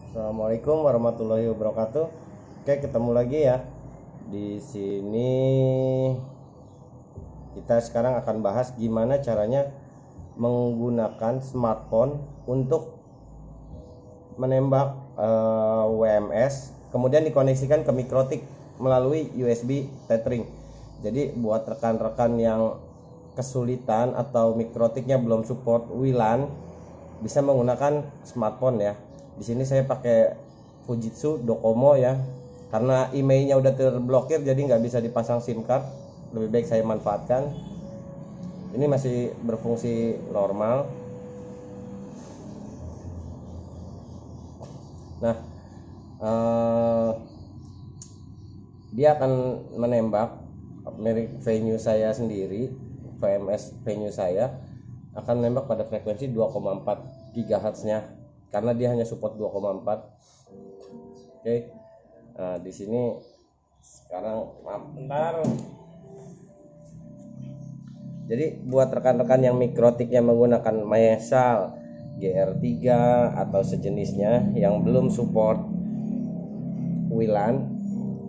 Assalamualaikum warahmatullahi wabarakatuh. Oke, ketemu lagi ya. Di sini kita sekarang akan bahas gimana caranya menggunakan smartphone untuk menembak WMS, kemudian dikoneksikan ke mikrotik melalui USB tethering. Jadi buat rekan-rekan yang kesulitan atau mikrotiknya belum support WLAN, bisa menggunakan smartphone ya. Di sini saya pakai Fujitsu Docomo ya, karena emailnya udah terblokir jadi nggak bisa dipasang SIM card. Lebih baik saya manfaatkan. Ini masih berfungsi normal. Nah, dia akan menembak merek venue saya sendiri, VMS venue saya akan menembak pada frekuensi 2,4 GHz nya, karena dia hanya support 2,4. Oke. Nah, di sini sekarang bentar. Jadi buat rekan-rekan yang mikrotiknya menggunakan Maesal, GR3 atau sejenisnya yang belum support WLAN,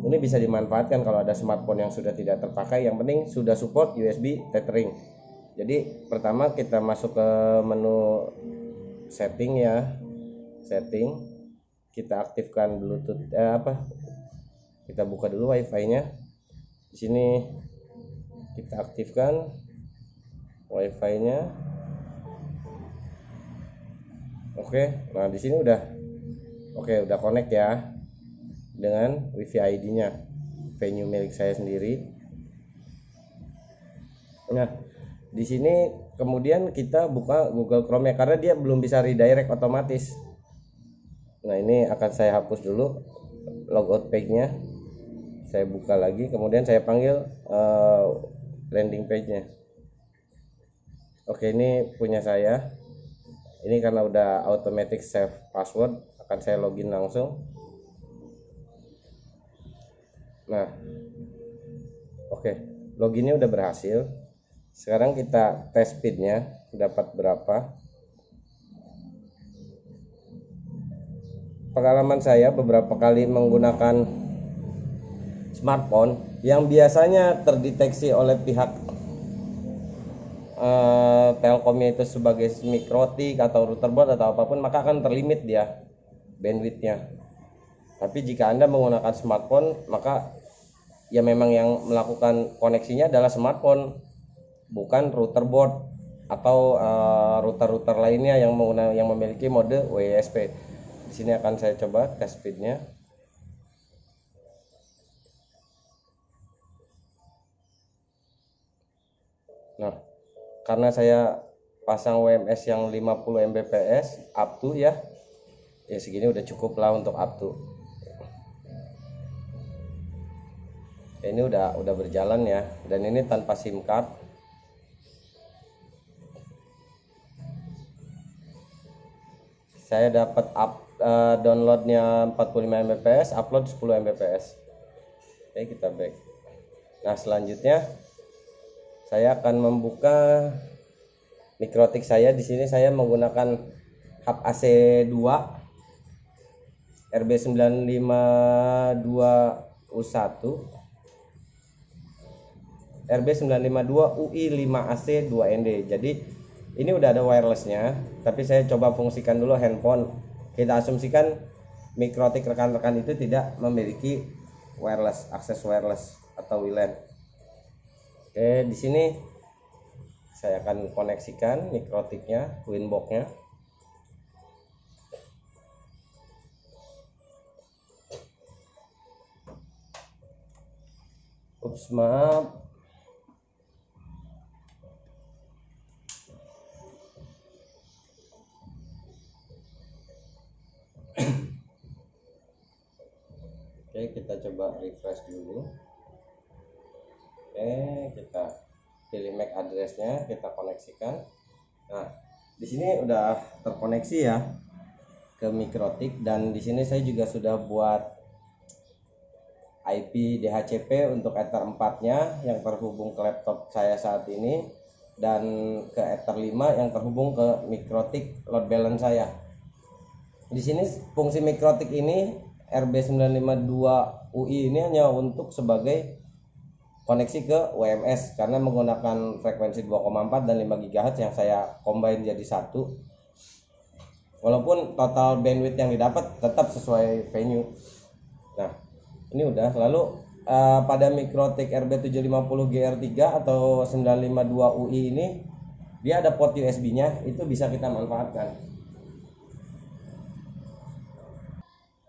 ini bisa dimanfaatkan kalau ada smartphone yang sudah tidak terpakai. Yang penting sudah support USB tethering. Jadi pertama kita masuk ke menu setting ya, setting, kita aktifkan Bluetooth kita buka dulu WiFi-nya. Di sini kita aktifkan WiFi-nya. Oke, nah di sini udah connect ya dengan WiFi ID-nya, venue milik saya sendiri. Nah, di sini kemudian kita buka Google Chrome ya, karena dia belum bisa redirect otomatis. Nah, ini akan saya hapus dulu logout page-nya. Saya buka lagi, kemudian saya panggil landing page-nya. Oke, ini punya saya. Ini karena udah automatic save password, akan saya login langsung. Nah, oke, loginnya udah berhasil. Sekarang kita tes speednya dapat berapa. Pengalaman saya beberapa kali menggunakan smartphone yang biasanya terdeteksi oleh pihak Telkomnya itu sebagai mikrotik atau router board atau apapun, maka akan terlimit dia bandwidthnya. Tapi jika Anda menggunakan smartphone, maka ya memang yang melakukan koneksinya adalah smartphone, bukan router board atau router-router lainnya yang memiliki mode WSP. Di sini akan saya coba tes speednya. Nah, karena saya pasang WMS yang 50 Mbps up to ya segini udah cukup lah untuk up to. Ini udah berjalan ya, dan ini tanpa SIM card. Saya dapat downloadnya 45 Mbps, upload 10 Mbps. Oke, kita back. Nah, selanjutnya saya akan membuka mikrotik saya. Di sini saya menggunakan hub AC2 RB952U1, RB952UI5AC 2ND. Jadi ini udah ada wirelessnya, tapi saya coba fungsikan dulu handphone. Kita asumsikan mikrotik rekan-rekan itu tidak memiliki wireless, akses wireless atau WLAN. Oke, di sini saya akan koneksikan mikrotiknya, Winbox-nya. Ups, maaf. Oke, kita coba refresh dulu. Oke, kita pilih MAC address-nya, kita koneksikan. Nah, di sini udah terkoneksi ya ke mikrotik, dan di sini saya juga sudah buat IP DHCP untuk Ether 4-nya yang terhubung ke laptop saya saat ini, dan ke Ether 5 yang terhubung ke mikrotik load balance saya. Di sini fungsi mikrotik ini RB952UI ini hanya untuk sebagai koneksi ke WMS karena menggunakan frekuensi 2,4 dan 5 GHz yang saya combine jadi satu. Walaupun total bandwidth yang didapat tetap sesuai venue. Nah, ini udah. Lalu pada mikrotik RB750GR3 atau 952UI ini dia ada port USB-nya, itu bisa kita manfaatkan.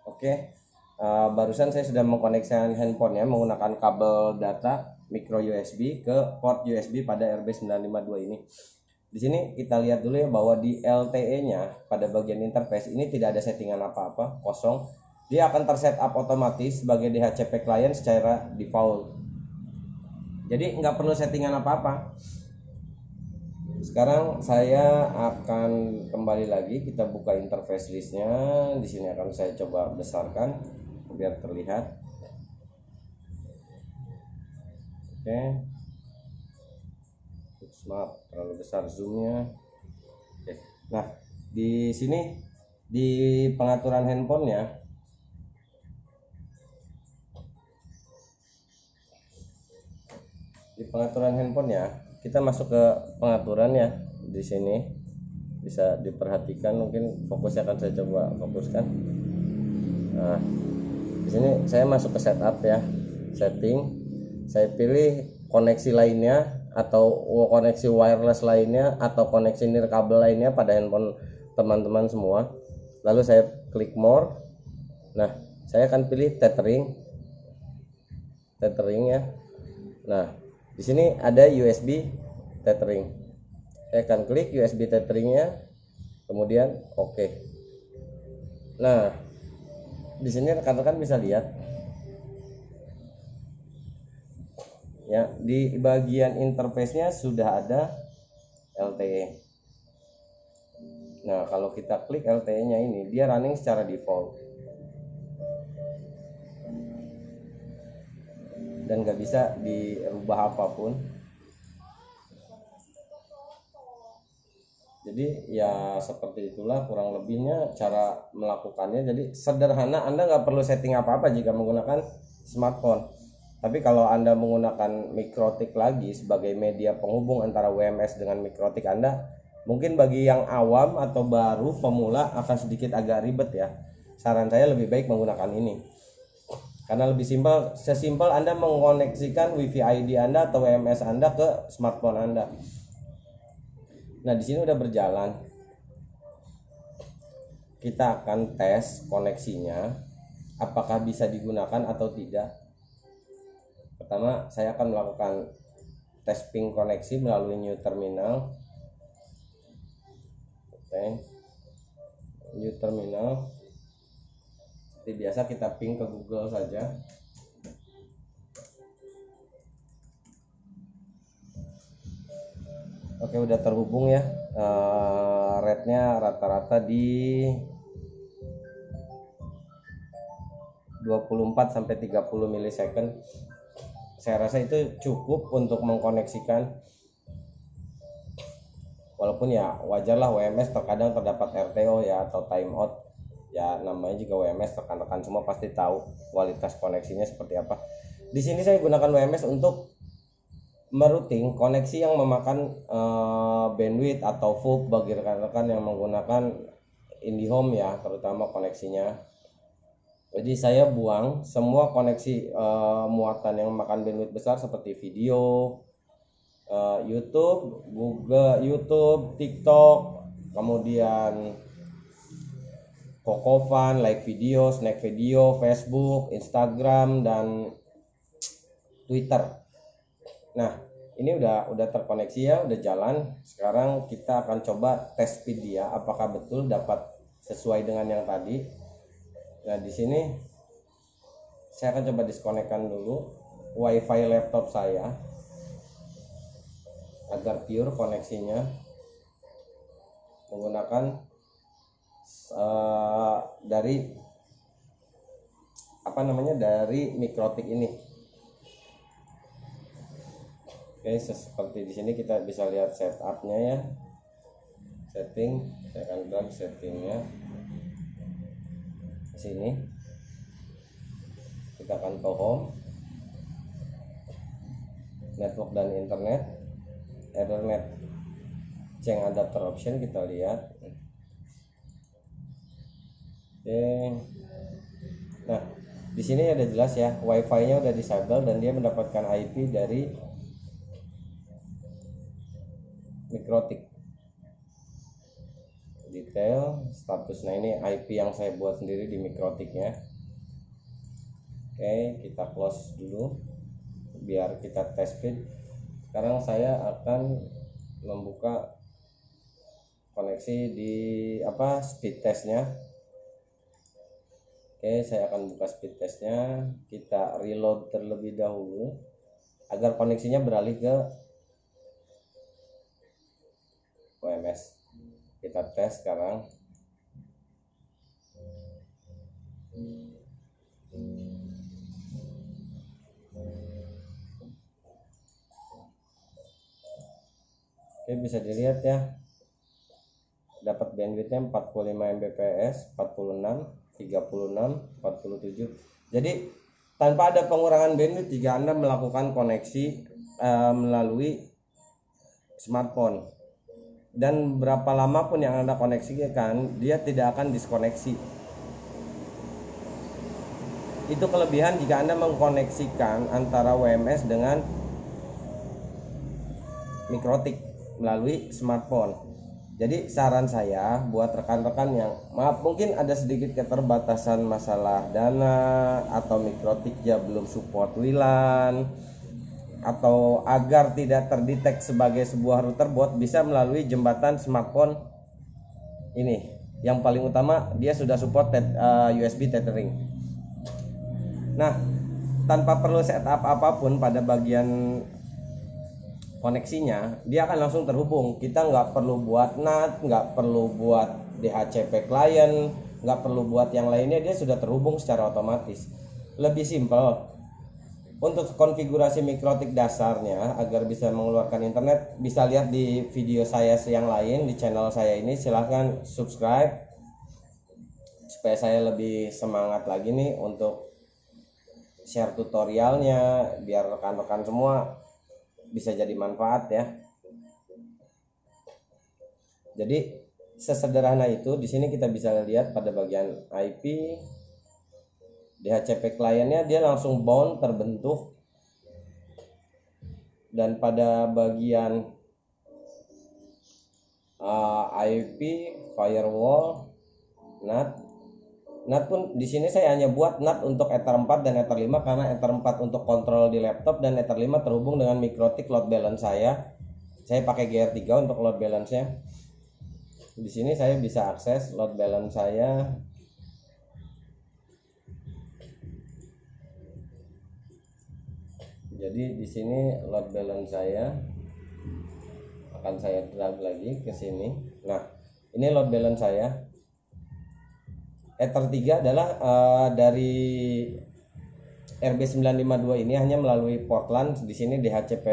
Oke. Barusan saya sudah mengkoneksikan handphonenya menggunakan kabel data micro USB ke port USB pada RB952 ini. Di sini kita lihat dulu ya bahwa di LTE-nya pada bagian interface ini tidak ada settingan apa-apa, kosong. Dia akan tersetup otomatis sebagai DHCP client secara default. Jadi nggak perlu settingan apa-apa. Sekarang saya akan kembali lagi, kita buka interface listnya. Di sini akan saya coba besarkan biar terlihat. Oke. Maaf, terlalu besar zoomnya. Oke. Nah, di sini di pengaturan handphonenya kita masuk ke pengaturan ya. Di sini bisa diperhatikan, mungkin fokusnya akan saya coba fokuskan. Nah, di sini saya masuk ke setup ya, setting. Saya pilih koneksi lainnya atau koneksi wireless lainnya atau koneksi nirkabel lainnya pada handphone teman-teman semua. Lalu saya klik more. Nah, saya akan pilih tethering ya. Nah, di sini ada USB tethering. Saya akan klik USB tetheringnya, kemudian oke. Nah, di sini rekan-rekan bisa lihat ya, di bagian interface-nya sudah ada LTE. Nah, kalau kita klik LTE-nya ini, dia running secara default dan nggak bisa dirubah apapun. Jadi ya seperti itulah kurang lebihnya cara melakukannya. Jadi sederhana, Anda nggak perlu setting apa-apa jika menggunakan smartphone. Tapi kalau Anda menggunakan mikrotik lagi sebagai media penghubung antara WMS dengan mikrotik Anda, mungkin bagi yang awam atau baru pemula akan sedikit agak ribet ya. Saran saya lebih baik menggunakan ini. Karena lebih simpel, sesimpel Anda mengoneksikan WiFi ID Anda atau WMS Anda ke smartphone Anda. Nah, di sini udah berjalan. Kita akan tes koneksinya apakah bisa digunakan atau tidak. Pertama, saya akan melakukan tes ping koneksi melalui new terminal. Oke. New terminal. Seperti biasa kita ping ke Google saja. Oke, udah terhubung ya. Rate-nya rata-rata di 24 sampai 30 milisecond. Saya rasa itu cukup untuk mengkoneksikan. Walaupun ya wajarlah WMS terkadang terdapat RTO ya atau timeout. Ya namanya juga WMS, rekan-rekan semua pasti tahu kualitas koneksinya seperti apa. Di sini saya gunakan WMS untuk merouting koneksi yang memakan bandwidth atau VOOC bagi rekan-rekan yang menggunakan IndiHome ya, terutama koneksinya. Jadi saya buang semua koneksi muatan yang memakan bandwidth besar seperti video, YouTube, Google, YouTube, TikTok, kemudian Kokofan, Like Video, Snack Video, Facebook, Instagram, dan Twitter. Nah, ini udah terkoneksi ya, udah jalan. Sekarang kita akan coba tes speed dia, apakah betul dapat sesuai dengan yang tadi. Nah, di sini saya akan coba diskonekkan dulu WiFi laptop saya agar pure koneksinya menggunakan dari dari mikrotik ini. Oke, seperti di sini kita bisa lihat setupnya ya, setting. Saya akan bilang settingnya. sini, kita akan ke home, network dan internet, Ethernet change adapter option, kita lihat. Oke. Nah, di sini ada jelas ya, wifi-nya udah disable dan dia mendapatkan IP dari Mikrotik. Detail status, nah ini IP yang saya buat sendiri di Mikrotiknya. Oke, kita close dulu biar kita tes speed. Sekarang saya akan membuka koneksi di speed testnya. Oke, saya akan buka speed testnya. Kita reload terlebih dahulu agar koneksinya beralih ke WMS. Kita tes sekarang. Oke, bisa dilihat ya, dapat bandwidthnya 45 Mbps, 46, 36, 47. Jadi tanpa ada pengurangan bandwidth jika Anda melakukan koneksi melalui smartphone. Dan berapa lama pun yang Anda koneksikan, dia tidak akan diskoneksi. Itu kelebihan jika Anda mengkoneksikan antara WMS dengan Mikrotik melalui smartphone. Jadi saran saya buat rekan-rekan yang mungkin ada sedikit keterbatasan masalah dana, atau Mikrotik ya belum support WLAN, atau agar tidak terdetek sebagai sebuah router bot, bisa melalui jembatan smartphone ini. Yang paling utama, dia sudah support USB tethering. Nah, tanpa perlu setup apapun pada bagian koneksinya, dia akan langsung terhubung. Kita nggak perlu buat NAT, nggak perlu buat DHCP client, nggak perlu buat yang lainnya, dia sudah terhubung secara otomatis. Lebih simpel. Untuk konfigurasi Mikrotik dasarnya agar bisa mengeluarkan internet, bisa lihat di video saya yang lain di channel saya ini. Silahkan subscribe supaya saya lebih semangat lagi nih untuk share tutorialnya, biar rekan-rekan semua bisa jadi manfaat ya. Jadi sesederhana itu. Di sini kita bisa lihat pada bagian IP, DHCP kliennya dia langsung bound terbentuk, dan pada bagian IP, firewall, NAT pun di sini saya hanya buat NAT untuk Ether 4 dan Ether 5 karena Ether 4 untuk kontrol di laptop dan Ether 5 terhubung dengan Mikrotik load balance saya. Saya pakai GR3 untuk load balance-nya. Di sini saya bisa akses load balance saya. Jadi di sini load balance saya akan saya drag lagi ke sini. Nah, ini load balance saya. Ether 3 adalah dari RB952 ini hanya melalui port LAN. Di sini DHCP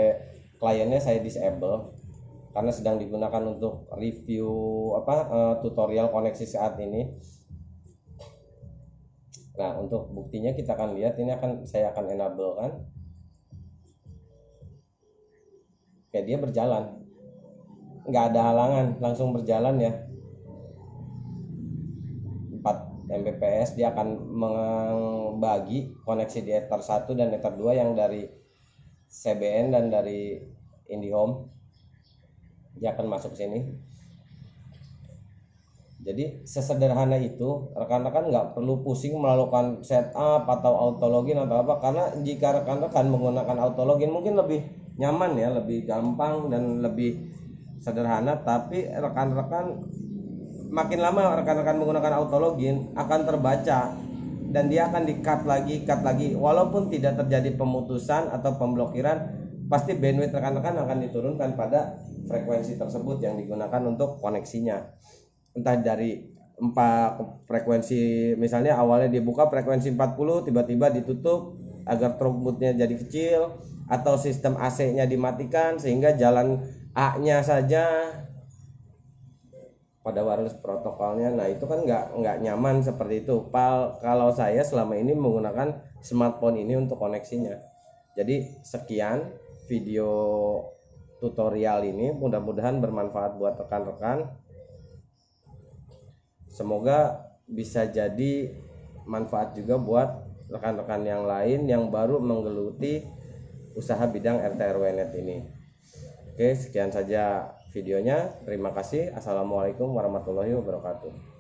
kliennya saya disable karena sedang digunakan untuk review tutorial koneksi saat ini. Nah, untuk buktinya kita akan lihat, ini saya akan enable kan. Oke, dia berjalan, nggak ada halangan, langsung berjalan ya. 4 Mbps dia akan membagi koneksi di Ether 1 dan Ether 2 yang dari CBN dan dari IndiHome. Dia akan masuk sini. Jadi sesederhana itu, rekan-rekan nggak perlu pusing melakukan setup atau auto login atau apa, karena jika rekan-rekan menggunakan auto login mungkin lebih nyaman ya, lebih gampang dan lebih sederhana. Tapi rekan-rekan makin lama rekan-rekan menggunakan auto login akan terbaca dan dia akan di-cut lagi, walaupun tidak terjadi pemutusan atau pemblokiran, pasti bandwidth rekan-rekan akan diturunkan pada frekuensi tersebut yang digunakan untuk koneksinya. Entah dari 4 frekuensi, misalnya awalnya dibuka frekuensi 40, tiba-tiba ditutup agar throughputnya jadi kecil, atau sistem AC-nya dimatikan sehingga jalan A-nya saja pada wireless protokolnya. Nah itu kan nggak nyaman seperti itu. Kalau saya selama ini menggunakan smartphone ini untuk koneksinya. Jadi sekian video tutorial ini, mudah-mudahan bermanfaat buat rekan-rekan. Semoga bisa jadi manfaat juga buat rekan-rekan yang lain yang baru menggeluti usaha bidang RT RW Net ini. Oke, sekian saja videonya. Terima kasih. Assalamualaikum warahmatullahi wabarakatuh.